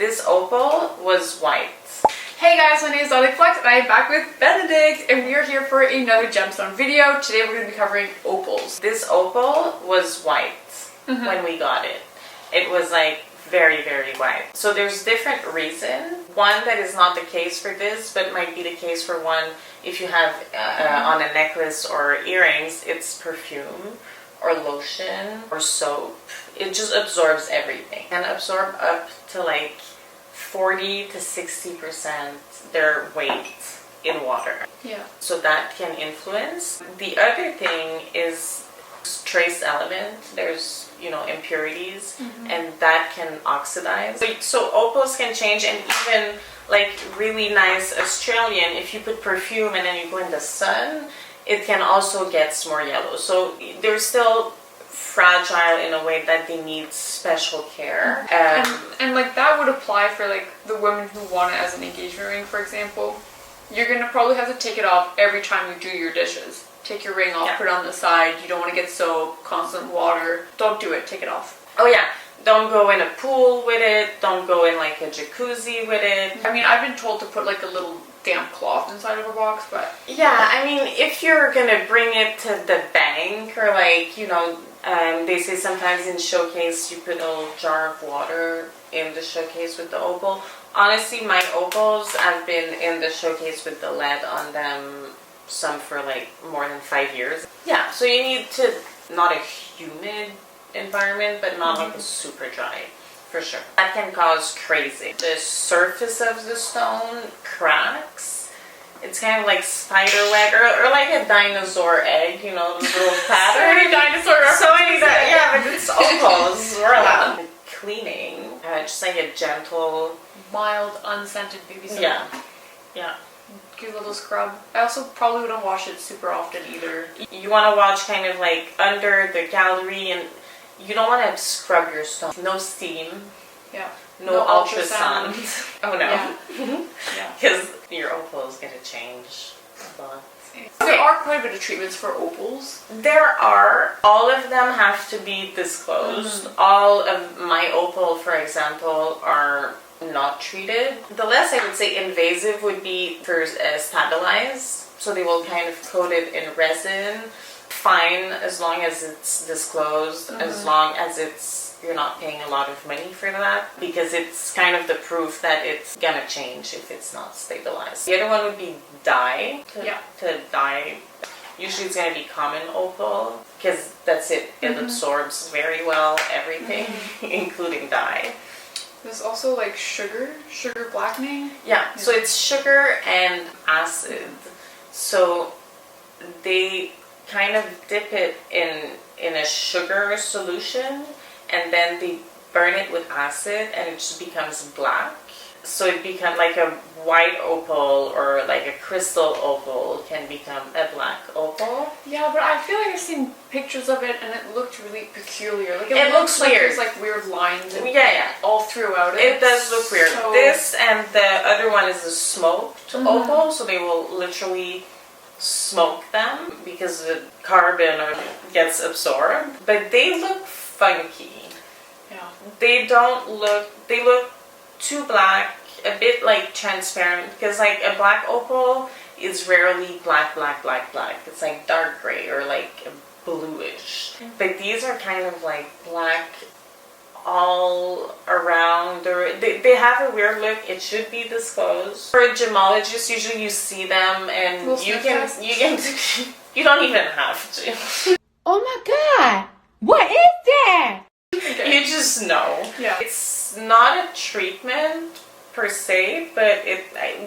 This opal was white. Hey guys, my name is Flex and I am back with Benedict and we are here for another gemstone video. Today we're going to be covering opals. This opal was white when we got it. It was like very, very white. So there's different reasons. One that is not the case for this, but might be the case for one if you have on a necklace or earrings, it's perfume or lotion or soap. It just absorbs everything and absorb up to like 40 to 60% their weight in water. Yeah. So that can influence. The other thing is trace element. There's, impurities and that can oxidize. So opals can change, and even like really nice Australian, if you put perfume and then you go in the sun, it can also get more yellow. So they're still fragile in a way that they need special care. And like that would apply for like the women who want it as an engagement ring, for example. You're gonna probably have to take it off every time you do your dishes. Take your ring off, put it on the side. You don't want to get soap, constant water. Don't do it, take it off. Oh yeah, don't go in a pool with it. Don't go in like a jacuzzi with it. I mean, I've been told to put like a little damp cloth inside of a box, but... Yeah, I mean, if you're gonna bring it to the bank or like, they say sometimes in showcase you put a little jar of water in the showcase with the opal. Honestly, my opals have been in the showcase with the lead on them, some for like more than 5 years. Yeah, so you need to, not a humid environment, but not like a super dry, for sure. That can cause crazy. The surface of the stone cracks. It's kind of like spider web or like a dinosaur egg, the little pattern. Dinosaur. So many that, yeah, but it's opals. We're allowed. Cleaning, just like a gentle, mild, unscented baby soap. Yeah. Give a little scrub. I also probably wouldn't wash it super often either. You want to wash kind of like under the gallery, and you don't want to scrub your stone. No steam. Yeah. No ultrasound. Oh no. Yeah. Because your opal is going to change a lot. There are quite a bit of treatments for opals. There are. All of them have to be disclosed. All of my opal, for example, are not treated. The less I would say invasive would be for stabilize. So they will kind of coat it in resin. Fine, as long as it's disclosed, as long as you're not paying a lot of money for that, because it's kind of the proof that it's gonna change if it's not stabilized. The other one would be dye. To dye. Usually it's gonna be common opal, because that's it. It absorbs very well everything, including dye. There's also like sugar blackening. Yeah, so it's sugar and acid. So they kind of dip it in a sugar solution, and then they burn it with acid, and it just becomes black. So it becomes like a white opal or like a crystal opal can become a black opal. Yeah, but I feel like I've seen pictures of it and it looked really peculiar. Like it looks like weird. There's like weird lines yeah. all throughout it. It does look weird. So... This and the other one is a smoked opal, so they will literally smoke them because the carbon gets absorbed. But they look funky. Yeah. They look too black, a bit like transparent, because like a black opal is rarely black. It's like dark gray or like bluish. But these are kind of like black all around. They have a weird look. It should be disclosed. For a gemologist, usually you see them and you don't even have to. Oh my god, what is that? Okay. You just know. Yeah. It's not a treatment per se, but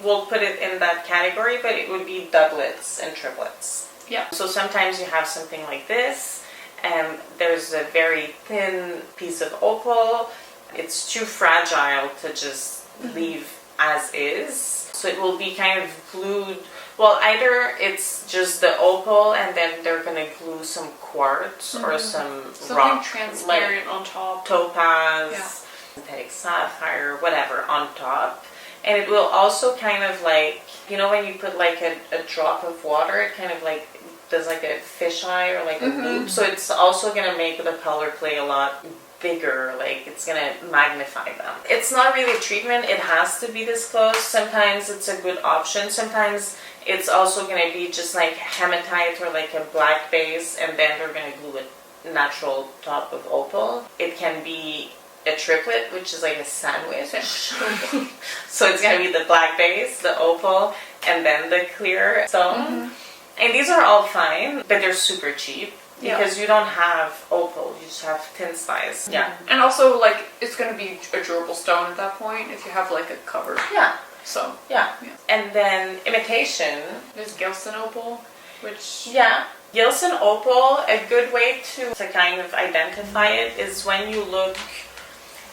we'll put it in that category, but it would be doublets and triplets. Yeah. So sometimes you have something like this, and there's a very thin piece of opal. It's too fragile to just leave as is. So it will be kind of glued. Well, either it's just the opal and then they're going to glue some quartz or some rock. Transparent on top. Topaz, synthetic sapphire, whatever on top. And it will also kind of like, when you put like a drop of water, it kind of like does like a fisheye or like a loop. So it's also going to make the color play a lot bigger, like it's gonna magnify them. It's not really a treatment, it has to be this close. Sometimes it's a good option, sometimes it's also gonna be just like hematite or like a black base, and then they're gonna glue a natural top of opal. It can be a triplet, which is like a sandwich. So it's gonna be the black base, the opal, and then the clear stone. And these are all fine, but they're super cheap because you don't have opal, you just have tin slice. Yeah. And also, like, it's gonna be a durable stone at that point if you have like a cover. Yeah. So yeah. And then imitation. There's Gilson opal, which Gilson opal, a good way to kind of identify it is when you look.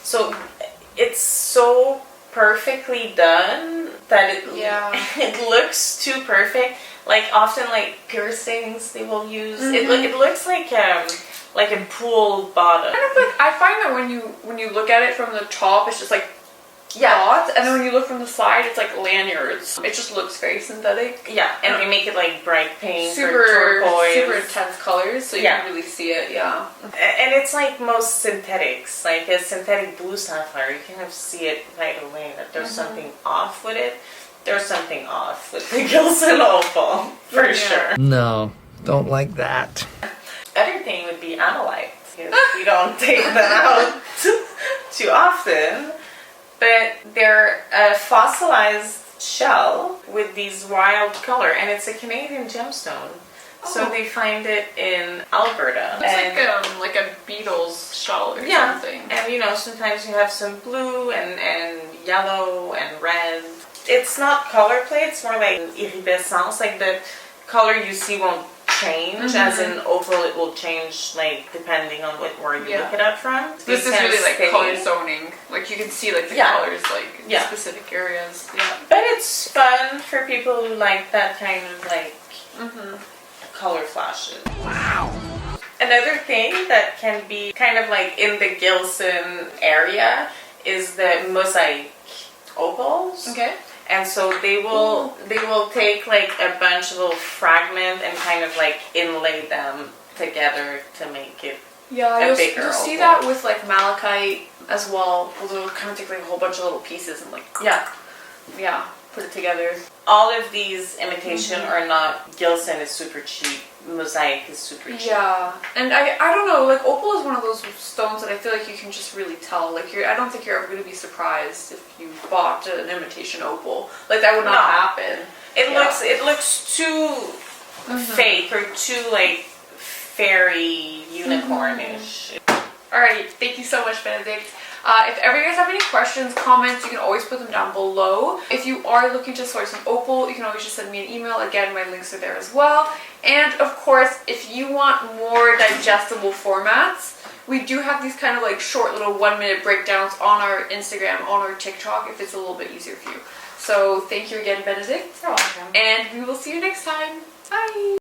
So it's so perfectly done that it looks too perfect. Like often, like piercings they will use. It looks like a pool bottom. Kind of like, I find that when you look at it from the top, it's just like dots, and then when you look from the side, it's like lanyards. It just looks very synthetic. Yeah, and they make it like bright pink, super turquoise, super intense colors, so you can really see it. Yeah, and it's like most synthetics, like a synthetic blue sapphire. You kind of see it right away that there's something off with it. There's something off with the Gilson opal for sure. No, don't like that. Other thing would be amalite, because we don't take them out too often. But they're a fossilized shell with these wild color, and it's a Canadian gemstone. So they find it in Alberta. It's like a beetle's shell or something. And sometimes you have some blue and yellow and red. It's not color play, it's more like iridescence, like the color you see won't change, as in opal it will change like depending on where you look it up from. This is really like color zoning, like you can see like the colors like in specific areas. But it's fun for people who like that kind of like color flashes. Wow. Another thing that can be kind of like in the Gilson area is the mosaic opals. Okay. And so they will take like a bunch of little fragments and kind of like inlay them together to make it a bigger you'll see that with like malachite as well. They'll kind of take like a whole bunch of little pieces and like put it together. All of these imitation are not. Gilson is super cheap. Mosaic is super cheap. Yeah, and I don't know, like opal is one of those stones that I feel like you can just really tell. Like I don't think you're ever going to be surprised if you bought an imitation opal. Like that would not happen. It looks too fake or too like fairy unicornish. Alright, thank you so much, Benedict. If ever you guys have any questions, comments, you can always put them down below. If you are looking to source an opal, you can always just send me an email. Again, my links are there as well. And of course, if you want more digestible formats, we do have these kind of like short little 1-minute breakdowns on our Instagram, on our TikTok, if it's a little bit easier for you. So thank you again, Benedict. You're welcome. And we will see you next time. Bye!